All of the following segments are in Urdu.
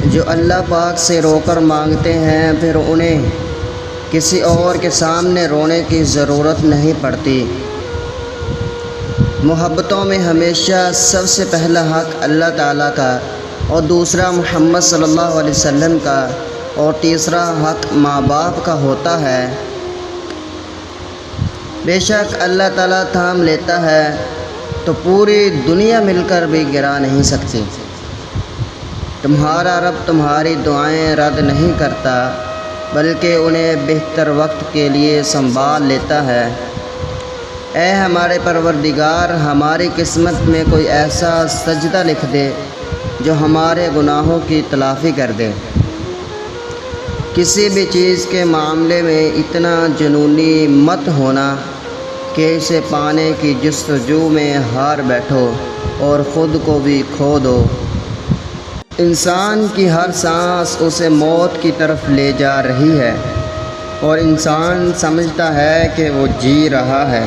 جو اللہ پاک سے رو کر مانگتے ہیں پھر انہیں کسی اور کے سامنے رونے کی ضرورت نہیں پڑتی۔ محبتوں میں ہمیشہ سب سے پہلا حق اللہ تعالیٰ کا، اور دوسرا محمد صلی اللہ علیہ وسلم کا، اور تیسرا حق ماں باپ کا ہوتا ہے۔ بے شک اللہ تعالیٰ تھام لیتا ہے تو پوری دنیا مل کر بھی گرا نہیں سکتی۔ تمہارا رب تمہاری دعائیں رد نہیں کرتا، بلکہ انہیں بہتر وقت کے لیے سنبھال لیتا ہے۔ اے ہمارے پروردگار، ہماری قسمت میں کوئی ایسا سجدہ لکھ دے جو ہمارے گناہوں کی تلافی کر دے۔ کسی بھی چیز کے معاملے میں اتنا جنونی مت ہونا کہ اسے پانے کی جستجو میں ہار بیٹھو اور خود کو بھی کھو دو۔ انسان کی ہر سانس اسے موت کی طرف لے جا رہی ہے، اور انسان سمجھتا ہے کہ وہ جی رہا ہے۔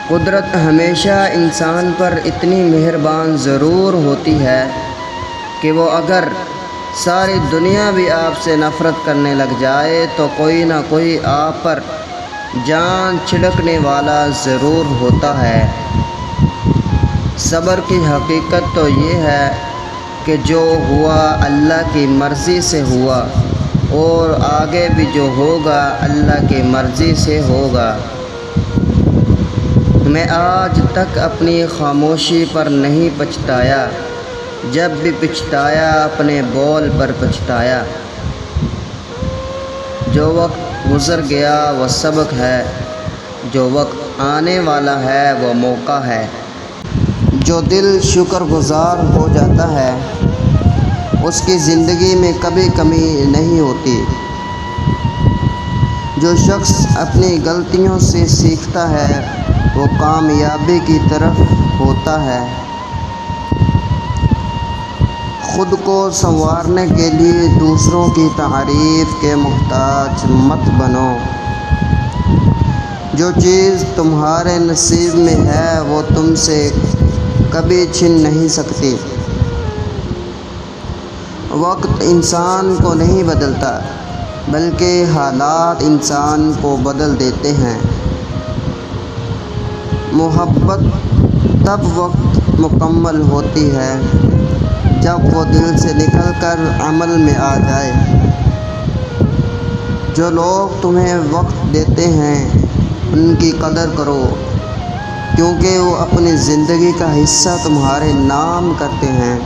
قدرت ہمیشہ انسان پر اتنی مہربان ضرور ہوتی ہے کہ وہ اگر ساری دنیا بھی آپ سے نفرت کرنے لگ جائے تو کوئی نہ کوئی آپ پر جان چھڑکنے والا ضرور ہوتا ہے۔ صبر کی حقیقت تو یہ ہے کہ جو ہوا اللہ کی مرضی سے ہوا، اور آگے بھی جو ہوگا اللہ کی مرضی سے ہوگا۔ میں آج تک اپنی خاموشی پر نہیں پچھتایا، جب بھی پچھتایا اپنے بول پر پچھتایا۔ جو وقت گزر گیا وہ سبق ہے، جو وقت آنے والا ہے وہ موقع ہے۔ جو دل شکر گزار ہو جاتا ہے اس کی زندگی میں کبھی کمی نہیں ہوتی۔ جو شخص اپنی غلطیوں سے سیکھتا ہے وہ کامیابی کی طرف ہوتا ہے۔ خود کو سنوارنے کے لیے دوسروں کی تعریف کے محتاج مت بنو۔ جو چیز تمہارے نصیب میں ہے وہ تم سے کبھی چھن نہیں سکتی۔ وقت انسان کو نہیں بدلتا، بلکہ حالات انسان کو بدل دیتے ہیں۔ محبت تب وقت مکمل ہوتی ہے جب وہ دل سے نکل کر عمل میں آ جائے۔ جو لوگ تمہیں وقت دیتے ہیں ان کی قدر کرو، کیونکہ وہ اپنی زندگی کا حصہ تمہارے نام کرتے ہیں۔